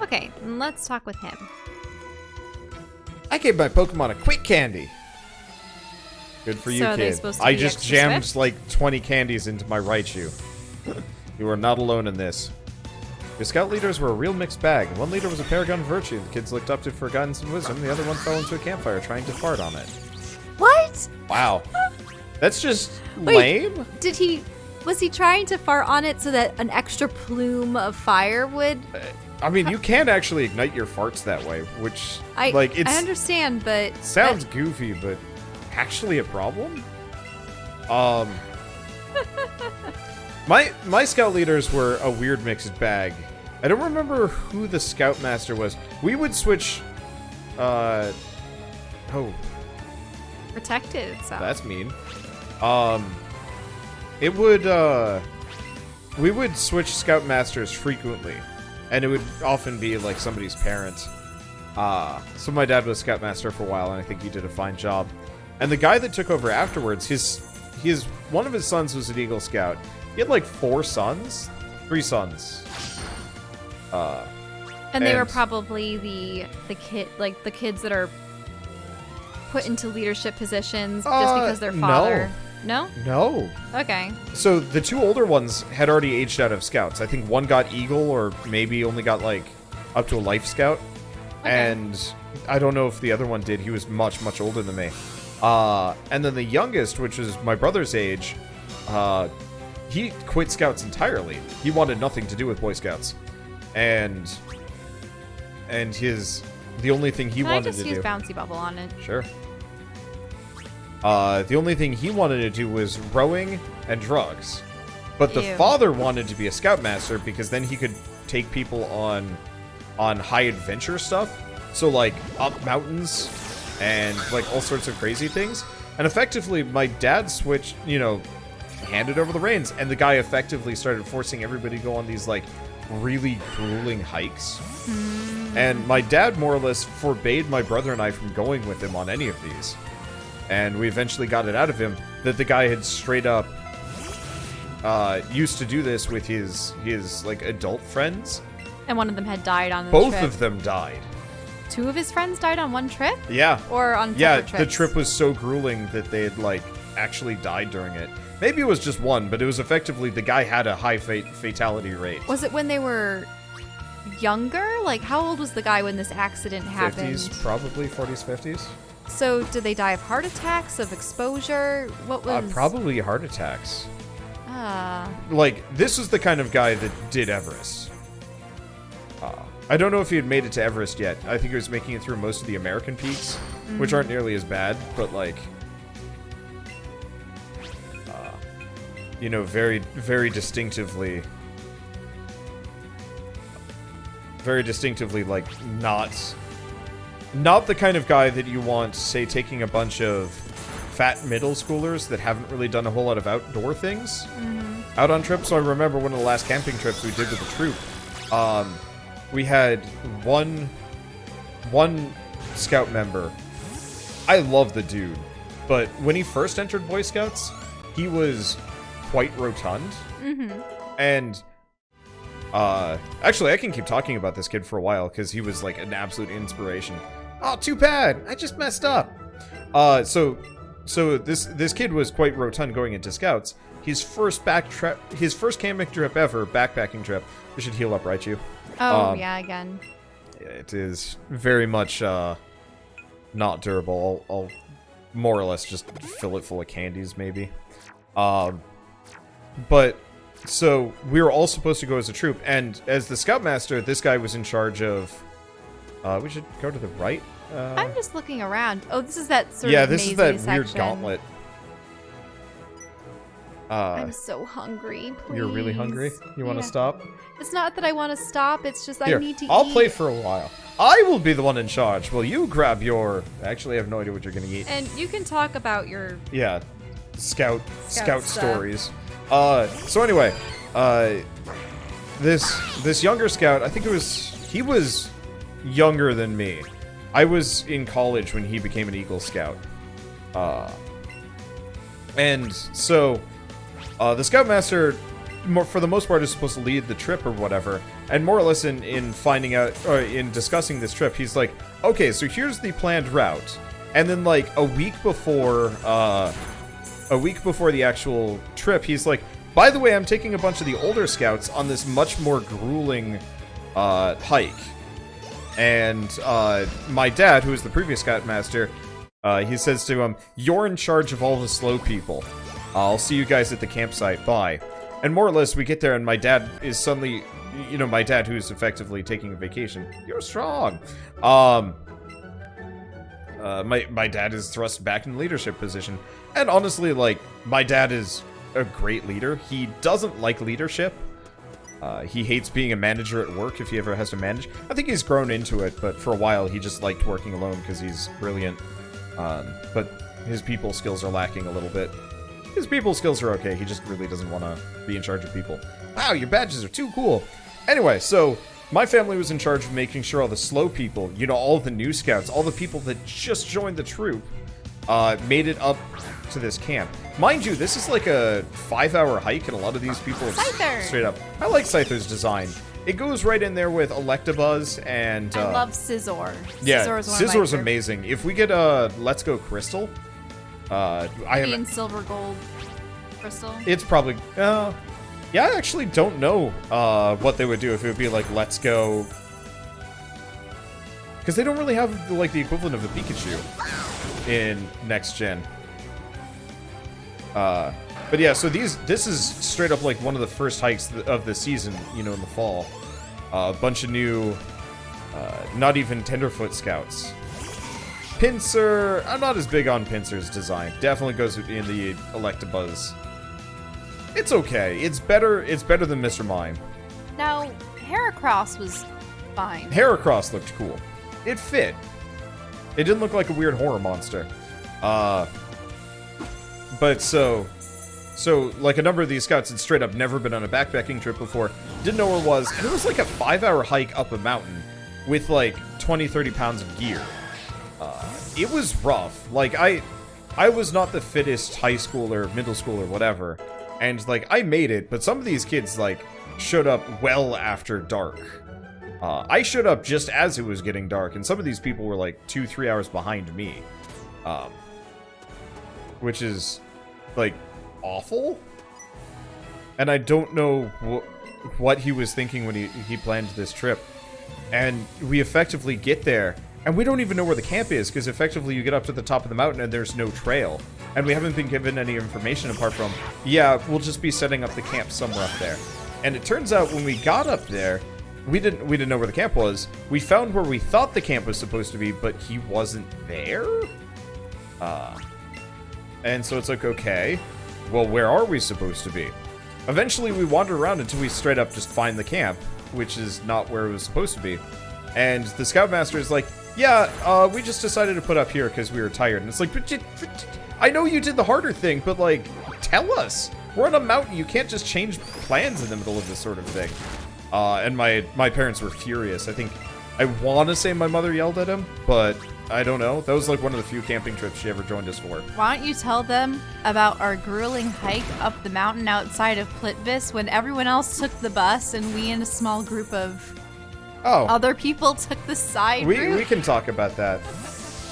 Okay, let's talk with him. I gave my Pokemon a quick candy. Good for you, So are they kid. supposed to I be just extra jammed swift? like 20 candies into my Raichu. You are not alone in this. Your scout leaders were a real mixed bag. One leader was a paragon of virtue. The kids looked up to for guidance and wisdom. The other one fell into a campfire trying to fart on it. What? Wow. That's just Wait. lame? Was he trying to fart on it so that an extra plume of fire would... I mean, you can actually ignite your farts that way, which, I understand, but... Sounds goofy, but actually a problem? My scout leaders were a weird mixed bag. I don't remember who the scoutmaster was. We would switch, Protected, so... That's mean. We would switch scoutmasters frequently, and it would often be like somebody's parent. So my dad was scoutmaster for a while, and I think he did a fine job. And the guy that took over afterwards, one of his sons was an Eagle Scout. He had like 3 sons. And they were probably the kids that are put into leadership positions just because their father... No? No. Okay. So the 2 older ones had already aged out of scouts. I think one got Eagle, or maybe only got like up to a Life Scout. Okay. And I don't know if the other one did. He was much, much older than me. And then the youngest, which is my brother's age, he quit scouts entirely. He wanted nothing to do with Boy Scouts. And the only thing he wanted to do... Can I just use Bouncy Bubble on it? Sure. The only thing he wanted to do was rowing and drugs. But the father wanted to be a scoutmaster because then he could take people on high adventure stuff. So like up mountains and like all sorts of crazy things. And effectively my dad switched, handed over the reins, and the guy effectively started forcing everybody to go on these like really grueling hikes. And my dad more or less forbade my brother and I from going with him on any of these. And we eventually got it out of him that the guy had straight up used to do this with his like adult friends. And one of them had died on the Both trip. of them died. 2 of his friends died on one trip? Yeah. Or on separate trips? The trip was so grueling that they had like actually died during it. Maybe it was just one, but it was effectively the guy had a high fatality rate. Was it when they were younger? Like, how old was the guy when this accident happened? 50s, probably 40s, 50s. So, did they die of heart attacks, of exposure? What was... Probably heart attacks. Ah. Like, this was the kind of guy that did Everest. I don't know if he had made it to Everest yet. I think he was making it through most of the American peaks, which aren't nearly as bad, but like... very, very distinctively... Very distinctively, like, not the kind of guy that you want, say, taking a bunch of fat middle schoolers that haven't really done a whole lot of outdoor things out on trips. So I remember one of the last camping trips we did with the troop. We had one scout member. I love the dude, but when he first entered Boy Scouts, he was quite rotund. And actually, I can keep talking about this kid for a while because he was like an absolute inspiration. Oh, too bad. I just messed up. So this kid was quite rotund going into Scouts. His first camping trip ever, backpacking trip. We should heal up, right, you? Oh, yeah, again. It is very much not durable. I'll more or less just fill it full of candies, maybe. But so we were all supposed to go as a troop, and as the scoutmaster, this guy was in charge of. We should go to the right. I'm just looking around. Oh, this is that sort yeah, of this is that mazy weird section. gauntlet. I'm so hungry. Please. You're really hungry? You want to stop? It's not that I want to stop. It's just Here, I need to eat. I'll play for a while. I will be the one in charge. Well, you grab your... Actually, I have no idea what you're going to eat. And you can talk about your... Yeah, scout stuff. stories. So anyway, this younger scout, I think he was younger than me. I was in college when he became an Eagle Scout. And so, the Scoutmaster for the most part, is supposed to lead the trip or whatever. And more or less in finding out, or in discussing this trip, he's like, okay, so here's the planned route. And then, like, a week before the actual trip, he's like, by the way, I'm taking a bunch of the older scouts on this much more grueling hike. And my dad, who is the previous scoutmaster, he says to him, you're in charge of all the slow people. I'll see you guys at the campsite. Bye. And more or less, we get there, and my dad is suddenly, my dad, who's effectively taking a vacation. You're strong. My dad is thrust back in the leadership position. And honestly, like, my dad is a great leader. He doesn't like leadership. He hates being a manager at work if he ever has to manage. I think he's grown into it, but for a while he just liked working alone because he's brilliant. But his people skills are lacking a little bit. His people skills are okay. He just really doesn't want to be in charge of people. Wow, your badges are too cool. Anyway, so my family was in charge of making sure all the slow people, all the new scouts, all the people that just joined the troop, made it up to this camp. Mind you, this is like a 5-hour hike, and a lot of these people Scyther! Straight up. I like Scyther's design. It goes right in there with Electabuzz and... I love Scizor. Yeah, Scizor's amazing. If we get Let's Go Crystal... Green, silver, gold, crystal. It's probably... yeah, I actually don't know what they would do if it would be like Let's Go... Because they don't really have like the equivalent of a Pikachu in next gen. But yeah, so this is straight up like one of the first hikes of the season, in the fall. A bunch of new, not even Tenderfoot scouts. Pinsir, I'm not as big on Pinsir's design. Definitely goes in the Electabuzz. It's okay. It's better than Mr. Mime. Now, Heracross was fine. Heracross looked cool. It fit. It didn't look like a weird horror monster. But so like a number of these scouts had straight up never been on a backpacking trip before, didn't know where it was, and it was like a 5-hour hike up a mountain with like 20-30 pounds of gear. It was rough. Like I was not the fittest high schooler, middle schooler, whatever, and like I made it, but some of these kids like showed up well after dark. I showed up just as it was getting dark, and some of these people were like 2-3 hours behind me. Which is, like, awful. And I don't know what he was thinking when he planned this trip. And we effectively get there, and we don't even know where the camp is, because effectively you get up to the top of the mountain and there's no trail. And we haven't been given any information apart from, yeah, we'll just be setting up the camp somewhere up there. And it turns out when we got up there, we didn't know where the camp was. We found where we thought the camp was supposed to be, but he wasn't there? And so it's like, okay, well, where are we supposed to be? Eventually, we wander around until we straight up just find the camp, which is not where it was supposed to be. And the Scoutmaster is like, yeah, we just decided to put up here because we were tired. And it's like, but I know you did the harder thing, but, like, tell us. We're on a mountain. You can't just change plans in the middle of this sort of thing. And my parents were furious. I want to say my mother yelled at him, but I don't know. That was like one of the few camping trips she ever joined us for. Why don't you tell them about our grueling hike up the mountain outside of Plitvice when everyone else took the bus and we and a small group of other people took the side route? We can talk about that.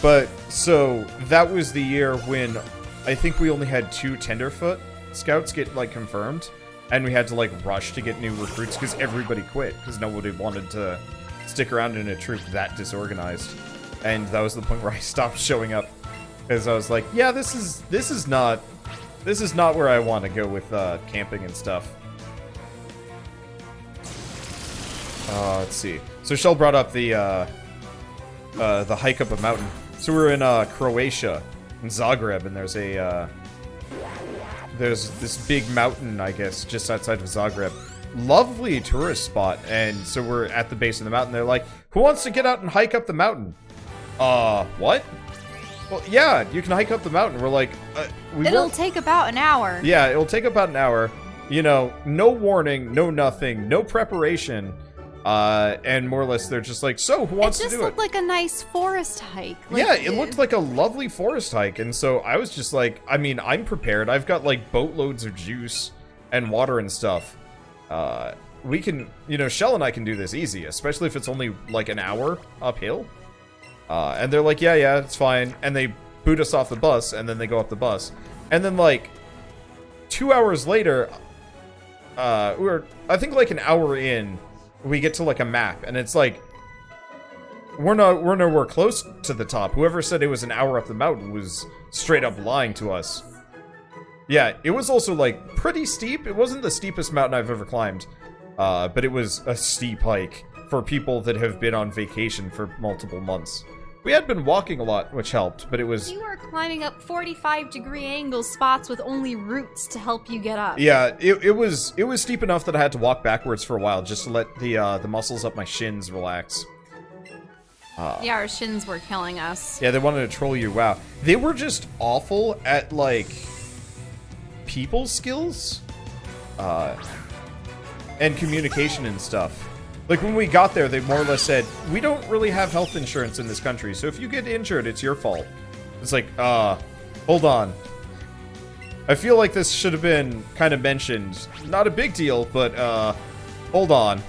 But, so, that was the year when I think we only had 2 Tenderfoot scouts get, like, confirmed. And we had to, like, rush to get new recruits because everybody quit because nobody wanted to stick around in a troop that disorganized. And that was the point where I stopped showing up, because I was like, yeah, this is not where I want to go with camping and stuff. Let's see. So Shell brought up the hike up a mountain. So we're in Croatia, in Zagreb, and there's this big mountain, I guess, just outside of Zagreb. Lovely tourist spot, and so we're at the base of the mountain. They're like, who wants to get out and hike up the mountain? What? Well, yeah, you can hike up the mountain. We're like, it'll take about an hour. Yeah, it'll take about an hour. No warning, no nothing, no preparation. And more or less, they're just like, so, who wants to do it? It just looked like a nice forest hike. Like, yeah, it looked like a lovely forest hike. And so I was just like, I mean, I'm prepared. I've got, like, boatloads of juice. and water and stuff, we can, you know, Shell and I can do this easy, especially if it's only like an hour uphill. And they're like, yeah, it's fine. And they boot us off the bus, and then they go up the bus. And then like 2 hours later, I think like an hour in, we get to like a map, and it's like, we're nowhere close to the top. Whoever said it was an hour up the mountain was straight up lying to us. Yeah, it was also like pretty steep. It wasn't the steepest mountain I've ever climbed, but it was a steep hike for people that have been on vacation for multiple months. We had been walking a lot, which helped, but it was... You were climbing up 45-degree angle spots with only roots to help you get up. Yeah, it was steep enough that I had to walk backwards for a while just to let the muscles up my shins relax. Yeah, our shins were killing us. Yeah, they wanted to troll you, wow. They were just awful at, like, people skills, and communication and stuff. Like, when we got there, they more or less said, we don't really have health insurance in this country, so if you get injured, it's your fault. It's like, hold on. I feel like this should have been kind of mentioned. Not a big deal, but, hold on.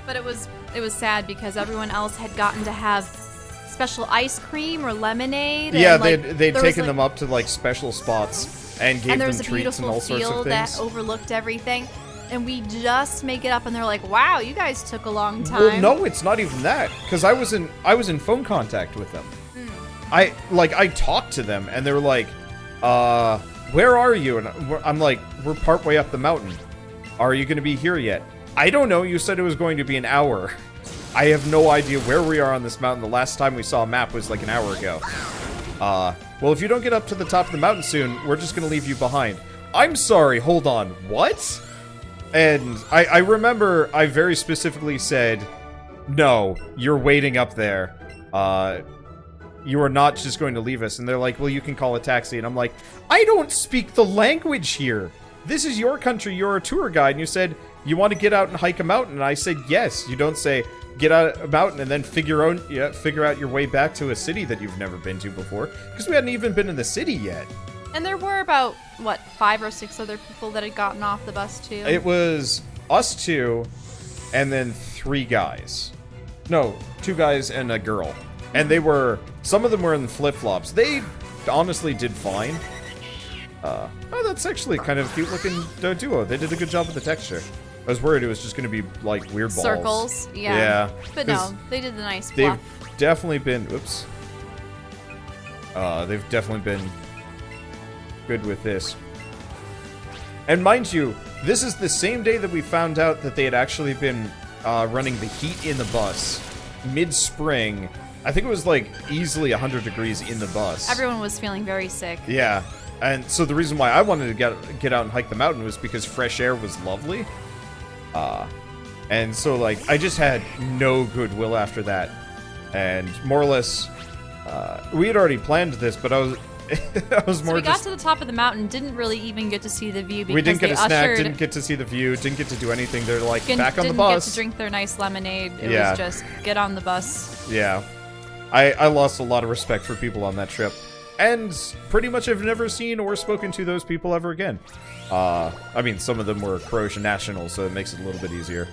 But it was sad because everyone else had gotten to have special ice cream or lemonade. Yeah, and, like, they'd taken them up to, like, special spots. And gave them treats and all sorts of things. And there was a beautiful field that overlooked everything. And we just make it up, and they're like, wow, you guys took a long time. Well, no, it's not even that. Because I was in phone contact with them. I talked to them, and they were like, where are you? And I'm like, we're partway up the mountain. Are you going to be here yet? I don't know. You said it was going to be an hour. I have no idea where we are on this mountain. The last time we saw a map was like an hour ago. Well, if you don't get up to the top of the mountain soon, we're just gonna leave you behind. I'm sorry, hold on, what? And I remember I very specifically said, no, you're waiting up there. You are not just going to leave us. And they're like, well, you can call a taxi. And I'm like, I don't speak the language here. This is your country, you're a tour guide. And you said, you want to get out and hike a mountain? And I said, yes. You don't say, get out a mountain and then figure out your way back to a city that you've never been to before, because we hadn't even been in the city yet. And there were about, what, 5 or 6 other people that had gotten off the bus too? It was us 2, and then 3 guys. No, 2 guys and a girl. And they were, some of them were in flip-flops. They honestly did fine. Oh, that's actually kind of a cute looking duo. They did a good job with the texture. I was worried it was just going to be, like, weird balls. Circles, yeah. But no, they did the nice fluff. They've definitely been... Oops. They've definitely been good with this. And mind you, this is the same day that we found out that they had actually been running the heat in the bus. Mid-spring. I think it was, like, easily 100 degrees in the bus. Everyone was feeling very sick. Yeah. And so the reason why I wanted to get out and hike the mountain was because fresh air was lovely. And so, like, I just had no goodwill after that. And more or less, we had already planned this, but I was more we got to the top of the mountain, didn't really even get to see the view because we didn't get a snack, didn't get to see the view, didn't get to do anything. They're like, back on the bus. Didn't get to drink their nice lemonade. It was just, get on the bus. Yeah. I lost a lot of respect for people on that trip. And pretty much have never seen or spoken to those people ever again. I mean, some of them were Croatian nationals, so it makes it a little bit easier.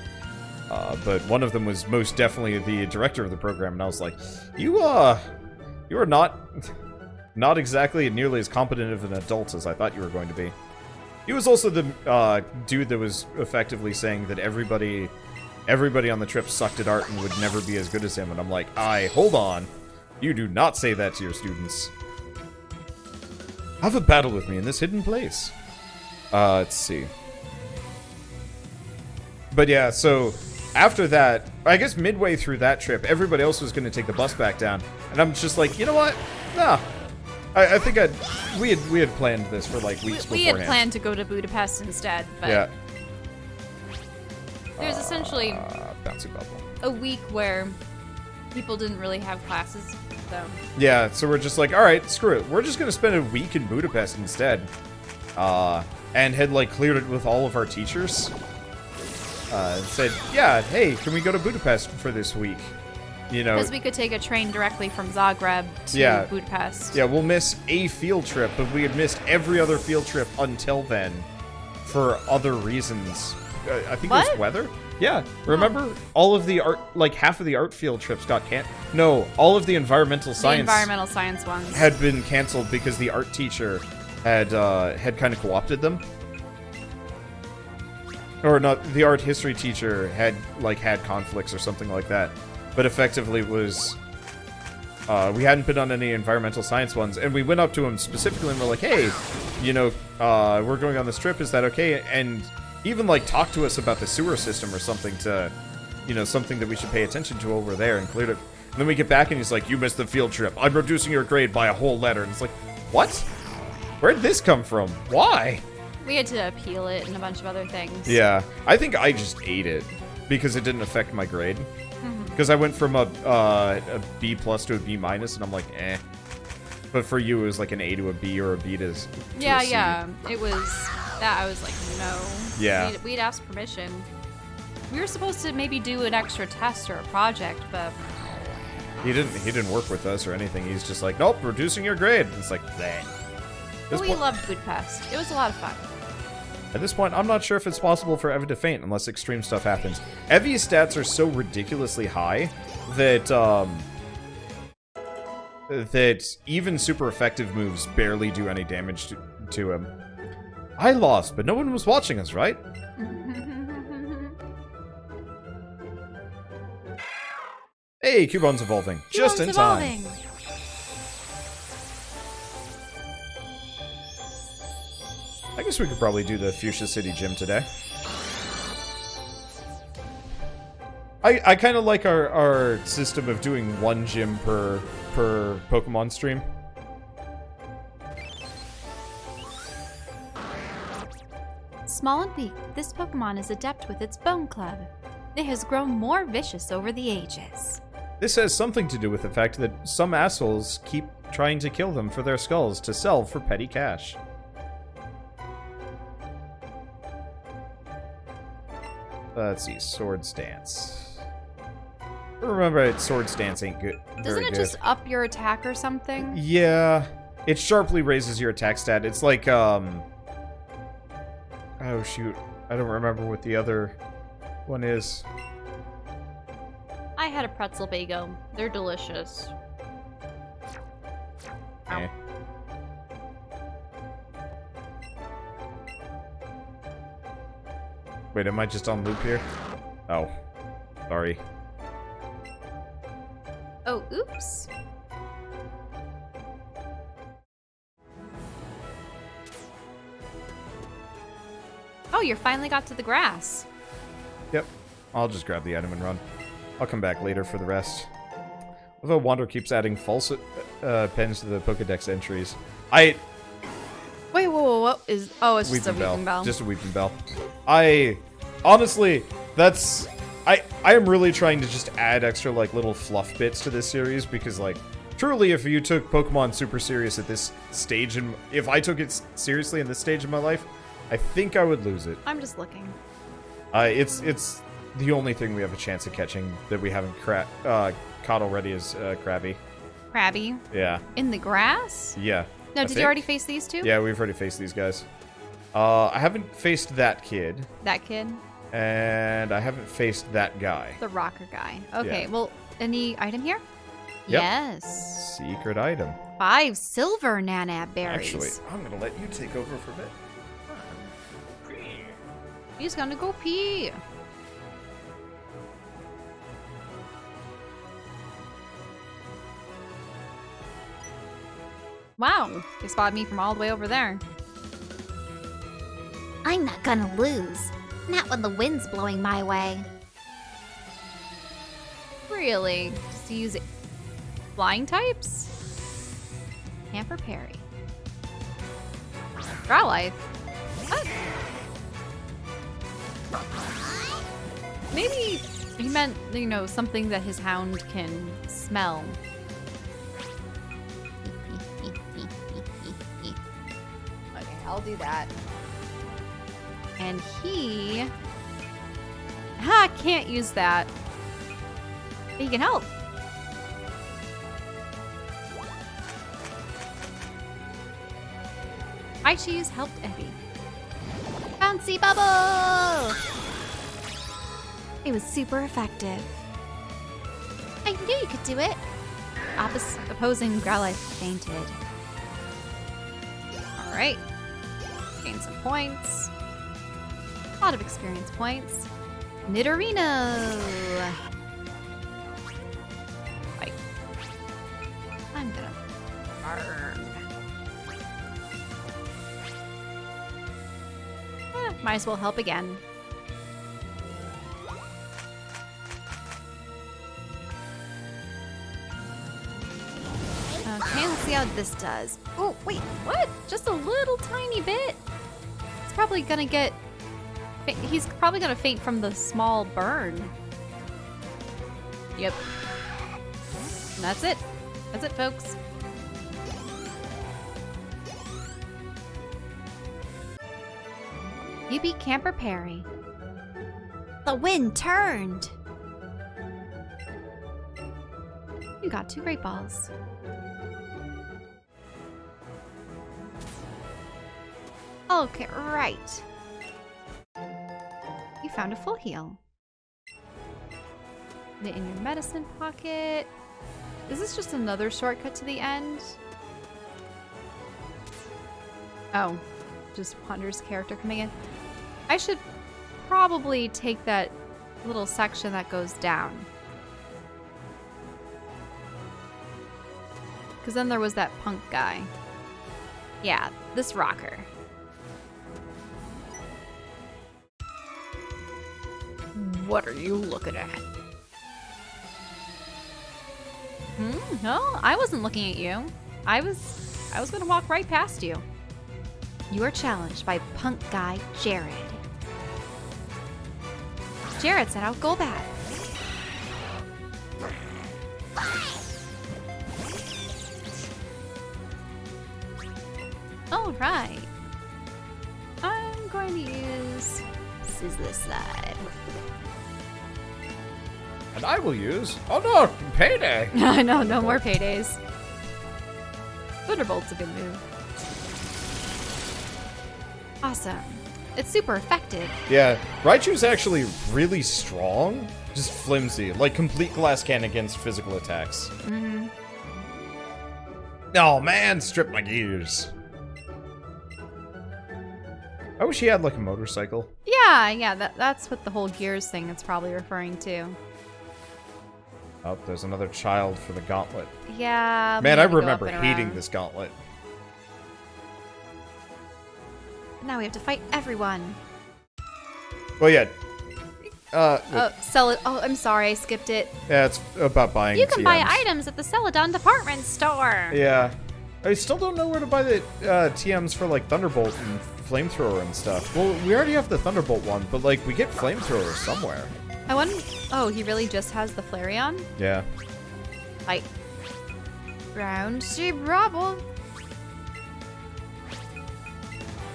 But one of them was most definitely the director of the program, and I was like, you are not exactly nearly as competent of an adult as I thought you were going to be. He was also the dude that was effectively saying that everybody on the trip sucked at art and would never be as good as him, and I'm like, hold on. You do not say that to your students. Have a battle with me in this hidden place. Let's see. But yeah, so after that, I guess midway through that trip, everybody else was going to take the bus back down, and I'm just like, you know what? Nah. I think we had planned this for like weeks beforehand. We had planned to go to Budapest instead, but yeah. There's essentially bouncy bubble. A week where people didn't really have classes. So. Yeah, so we're just like, all right, screw it. We're just going to spend a week in Budapest instead. And had, like, cleared it with all of our teachers. And said, yeah, hey, can we go to Budapest for this week? Because we could take a train directly from Zagreb to Budapest. Yeah, we'll miss a field trip, but we had missed every other field trip until then for other reasons. I think it was weather? Yeah, remember all of the art, like half of the art field trips got No, all of the environmental science ones had been canceled because the art teacher had kind of co-opted them. Or not, the art history teacher had conflicts or something like that. But effectively it was, we hadn't been on any environmental science ones, and we went up to him specifically and we're like, hey, we're going on this trip, is that okay? And even talk to us about the sewer system or something to, something that we should pay attention to over there, and cleared it. And then we get back and he's like, you missed the field trip. I'm reducing your grade by a whole letter. And it's like, what? Where'd this come from? Why? We had to appeal it and a bunch of other things. Yeah, I think I just ate it because it didn't affect my grade. Because I went from a B plus to a B minus, and I'm like, eh. But for you, it was like an A to a B or a B to a C. Yeah. It was that. I was like, no. Yeah. We'd asked permission. We were supposed to maybe do an extra test or a project, but he didn't work with us or anything. He's just like, nope, reducing your grade. It's like that. We loved Budapest. It was a lot of fun. At this point, I'm not sure if it's possible for Eevee to faint unless extreme stuff happens. Eevee's stats are so ridiculously high that that even super effective moves barely do any damage to him. I lost, but no one was watching us, right? Hey, Cubon's evolving. Just in time. I guess we could probably do the Fuchsia City Gym today. I kind of like our system of doing one gym per Pokemon stream. Small and weak, this Pokemon is adept with its Bone Club. It has grown more vicious over the ages. This has something to do with the fact that some assholes keep trying to kill them for their skulls to sell for petty cash. Let's see, Sword Stance. Remember, Sword Stance ain't good. Doesn't it just up your attack or something? Yeah, it sharply raises your attack stat. It's like, oh shoot, I don't remember what the other one is. I had a pretzel bagel. They're delicious. Eh. Wait, am I just on loop here? Oh, sorry. Oh, oops. Oh, you finally got to the grass. Yep. I'll just grab the item and run. I'll come back later for the rest. Although Wander keeps adding false pens to the Pokedex entries. Wait, whoa, what is... Oh, it's just a Weeping Bell. Just a Weeping Bell. Honestly, that's... I am really trying to just add extra, little fluff bits to this series, because, truly, if you took Pokemon super serious at this stage, and if I took it seriously in this stage of my life, I think I would lose it. I'm just looking. It's the only thing we have a chance of catching that we haven't caught already is Krabby. Krabby? Yeah. In the grass? Yeah. No, did you already face these two? Yeah, we've already faced these guys. I haven't faced that kid. That kid? And I haven't faced that guy. The rocker guy. Okay, yeah. Well, any item here? Yep. Yes. Secret item. 5 silver Nanab berries. Actually, I'm going to let you take over for a bit. He's going to go pee. Wow, they spotted me from all the way over there. I'm not gonna lose. Not when the wind's blowing my way. Really? Just use flying types? Hamper Parry. Draw Life. What? Maybe he meant, something that his hound can smell. Okay, I'll do that. And he... can't use that. But he can help. High cheese helped Eevee. Bouncy bubble! It was super effective. I knew you could do it. Opposing Growlithe fainted. Alright. Gain some points. A lot of experience points. Nidorino! Fight. I'm gonna burn. Might as well help again. Okay, let's see how this does. Oh, wait, what? Just a little tiny bit? It's probably gonna get... He's probably gonna faint from the small burn. Yep. And that's it. That's it, folks. You beat Camper Perry. The wind turned. You got 2 great balls. Okay, right. You found a full heal. Put it in your medicine pocket. Is this just another shortcut to the end? Oh, just Wander's character coming in. I should probably take that little section that goes down. Because then there was that punk guy. Yeah, this rocker. What are you looking at? No, I wasn't looking at you. I was gonna walk right past you. You are challenged by punk guy Jared. Jared said I'll go back. All right. I'm going to use Sizzler Slide. And I will use... Oh no, Payday! I know, no more paydays. Thunderbolt's a good move. Awesome. It's super effective. Yeah, Raichu's actually really strong. Just flimsy. Like complete glass cannon against physical attacks. Mm-hmm. Oh man, strip my gears. I wish he had like a motorcycle. Yeah, that's what the whole gears thing is probably referring to. Oh, there's another child for the gauntlet. Yeah. Man, I remember hating this gauntlet. Now we have to fight everyone. Well, yeah. Sell it. Oh, I'm sorry, I skipped it. Yeah, it's about buying You can TMs. buy items at the Celadon department store. Yeah. I still don't know where to buy the TMs for, like, Thunderbolt and Flamethrower and stuff. Well, we already have the Thunderbolt one, but, like, we get Flamethrower somewhere. I wonder... Oh, he really just has the Flareon? Yeah. Fight. Round shape rubble.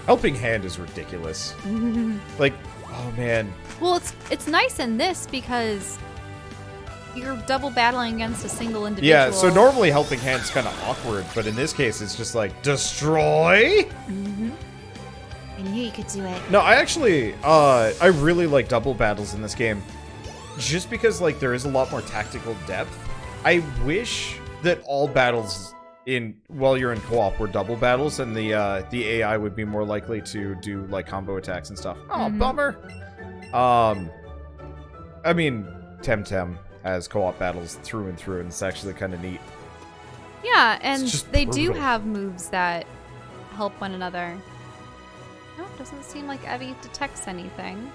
Helping Hand is ridiculous. Like, oh man. Well, it's nice in this because you're double battling against a single individual. Yeah, so normally Helping Hand's kind of awkward, but in this case it's just like, destroy? Mm-hmm. I knew you could do it. No, I actually, I really like double battles in this game. Just because, like, there is a lot more tactical depth. I wish that all battles while you're in co-op were double battles, and the AI would be more likely to do, like, combo attacks and stuff. Oh, bummer. I mean, Temtem has co-op battles through and through, and it's actually kind of neat. Yeah, and they do brutal. have moves that help one another. No, it doesn't seem like Eevee detects anything.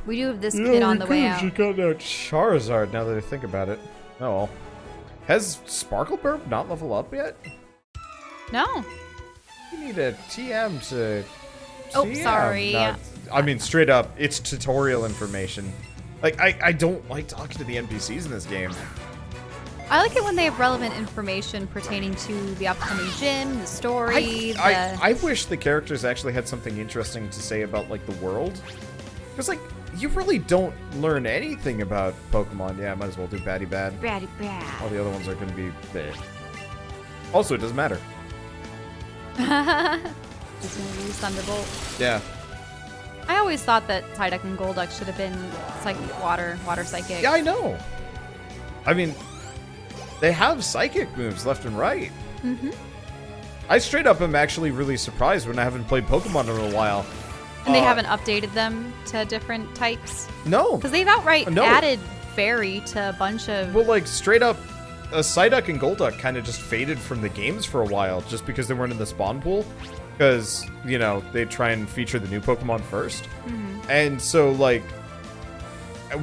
We do have this kid on the way out. She got out Charizard now that I think about it. Oh well. Has Sparkleburp not leveled up yet? No. You need a TM to... Oh, TM, sorry. I mean, straight up, it's tutorial information. Like, I don't like talking to the NPCs in this game. I like it when they have relevant information pertaining to the upcoming gym, the story, I wish the characters actually had something interesting to say about, like, the world. Because, like, you really don't learn anything about Pokemon. Yeah, I might as well do Batty Bad. Bratty brat. All the other ones are going to be bleh. Also, it doesn't matter. Just gonna use Thunderbolt. Yeah. I always thought that Psyduck and Golduck should have been psychic water psychic. Yeah, I know. I mean, they have psychic moves left and right. Mm-hmm. I straight up am actually really surprised when I haven't played Pokemon in a while. And they haven't updated them to different types? No. Because they've outright added Fairy to a bunch of... Well, like, straight up, Psyduck and Golduck kind of just faded from the games for a while just because they weren't in the spawn pool. Because, you know, they try and feature the new Pokemon first. Mm-hmm. And so, like,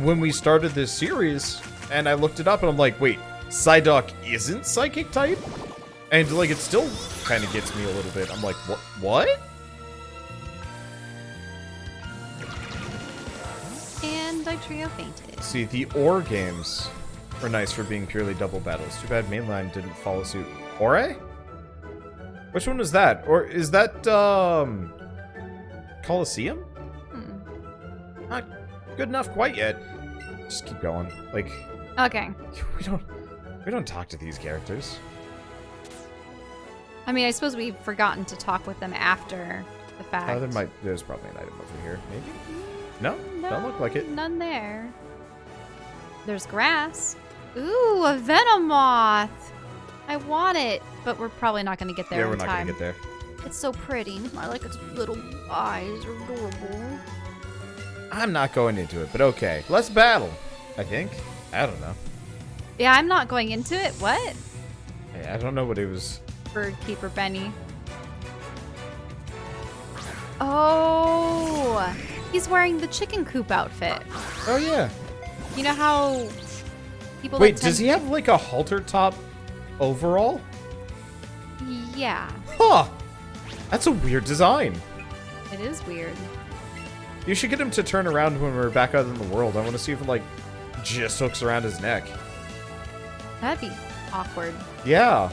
when we started this series, and I looked it up, and I'm like, wait, Psyduck isn't Psychic type? And, like, it still kind of gets me a little bit. I'm like, what? And Dugtrio fainted. See, the Ore games were nice for being purely double battles. Too bad Mainline didn't follow suit. Ore? Which one was that? Or is that, Colosseum? Not good enough quite yet. Just keep going. Like... Okay. We don't talk to these characters. I mean, I suppose we've forgotten to talk with them after the fact. There's probably an item over here. Maybe? No? Don't look like it. None there. There's grass. Ooh, a Venomoth! I want it, but we're probably not going to get there in time. Yeah, we're not going to get there. It's so pretty. I like its little eyes. They're adorable. I'm not going into it, but okay. Let's battle, I think. I don't know. Yeah, I'm not going into it. What? Hey, I don't know what it was. Birdkeeper Benny. Oh, he's wearing the chicken coop outfit. Oh, yeah. You know how people... Wait, does he have, like, a halter top overall? Yeah. Huh. That's a weird design. It is weird. You should get him to turn around when we're back out in the world. I want to see if it, like, just hooks around his neck. That'd be awkward. Yeah.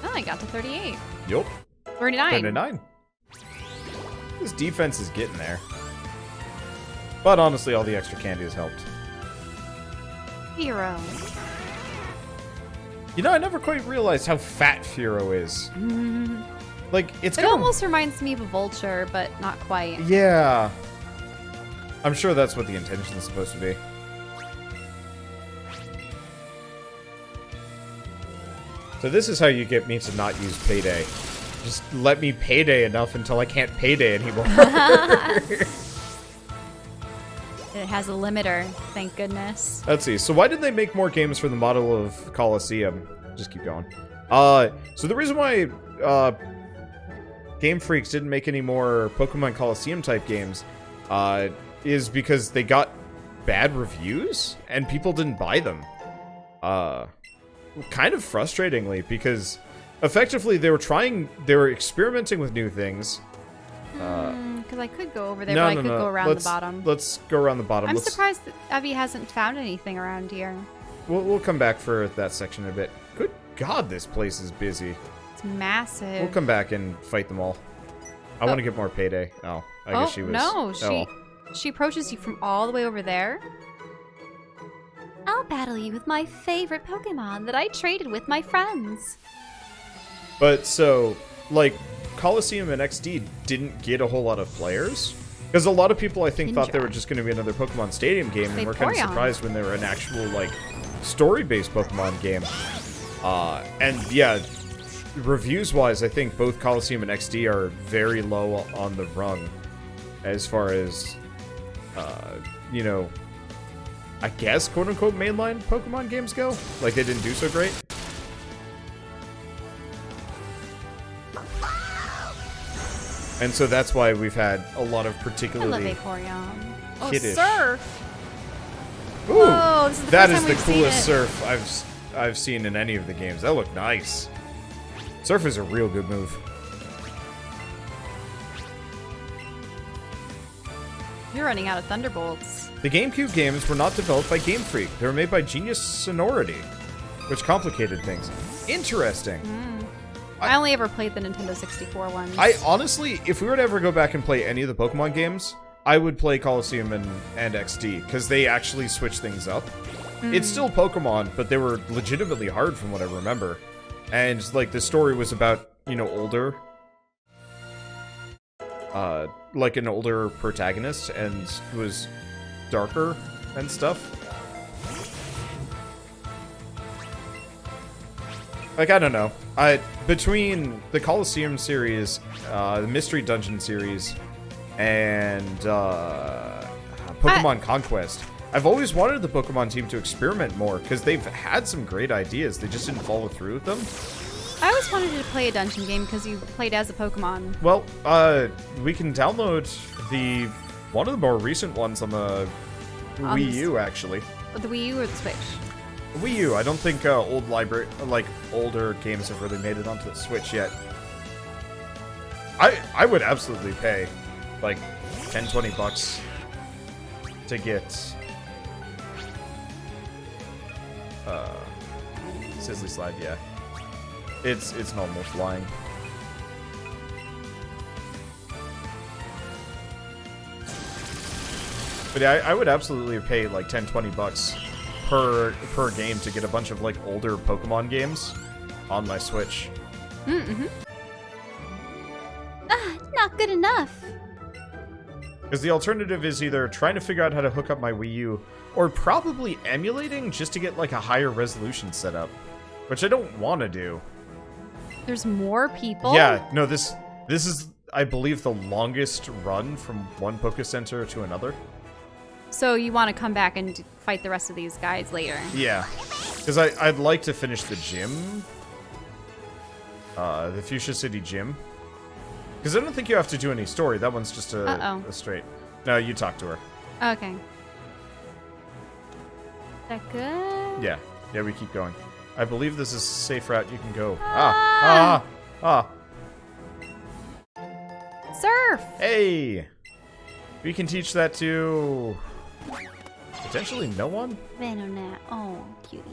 Oh, I got to 38. Yup. 39. 39. His defense is getting there. But honestly, all the extra candy has helped. Hero. You know, I never quite realized how fat Firo is. Like, it almost reminds me of a vulture, but not quite. Yeah. I'm sure that's what the intention is supposed to be. So this is how you get me to not use Payday. Just let me Payday enough until I can't Payday anymore. It has a limiter, thank goodness. Let's see. So why did they make more games for the model of Colosseum? Just keep going. So the reason why Game Freaks didn't make any more Pokemon Colosseum type games is because they got bad reviews and people didn't buy them. Kind of frustratingly, because effectively they were experimenting with new things. Because I could go over there, but I could go around the bottom. Let's go around the bottom. I'm surprised that Eevee hasn't found anything around here. We'll come back for that section in a bit. Good God, this place is busy. It's massive. We'll come back and fight them all. I want to get more Payday. Oh, I guess she was... No, she approaches you from all the way over there. I'll battle you with my favorite Pokemon that I traded with my friends. But so, like, Colosseum and XD didn't get a whole lot of players. Because a lot of people, I think, thought they were just going to be another Pokemon Stadium game, and we're kind of surprised when they were an actual, like, story-based Pokemon game. And, yeah, reviews-wise, I think both Colosseum and XD are very low on the rung as far as, you know, I guess, quote-unquote, mainline Pokemon games go. Like, they didn't do so great. And so that's why we've had a lot of particularly... I love Vaporeon. Oh, kiddish. Surf! Ooh, whoa, this is the that first is time the coolest surf I've seen in any of the games. That looked nice. Surf is a real good move. You're running out of Thunderbolts. The GameCube games were not developed by Game Freak. They were made by Genius Sonority, which complicated things. Interesting. I only ever played the Nintendo 64 ones. I honestly, if we were to ever go back and play any of the Pokemon games, I would play Colosseum and XD, because they actually switch things up. It's still Pokemon, but they were legitimately hard from what I remember. And, like, the story was about, you know, older... like an older protagonist, and was darker and stuff. Like, I don't know. Between the Colosseum series, the Mystery Dungeon series, and Pokemon Conquest, I've always wanted the Pokemon team to experiment more, because they've had some great ideas. They just didn't follow through with them. I always wanted to play a dungeon game because you played as a Pokemon. Well, we can download one of the more recent ones on the Wii U, actually. The Wii U or the Switch? Wii U. I don't think older games have really made it onto the Switch yet. I would absolutely pay like $10-20 to get Sizzly Slide. Yeah, it's normal flying. But yeah, I would absolutely pay like $10-20 per game to get a bunch of like older Pokemon games on my Switch. Not good enough. Because the alternative is either trying to figure out how to hook up my Wii U, or probably emulating just to get like a higher resolution setup, which I don't want to do. There's more people? Yeah, no, this is, I believe, the longest run from one Poké Center to another. So you want to come back and fight the rest of these guys later? Yeah, because I'd like to finish the gym, the Fuchsia City gym. Because I don't think you have to do any story. That one's just a straight. No, you talk to her. Okay. Is that good? Yeah, we keep going. I believe this is a safe route you can go. Surf! Hey! We can teach that to... potentially no one? Venonat. Oh, cutie.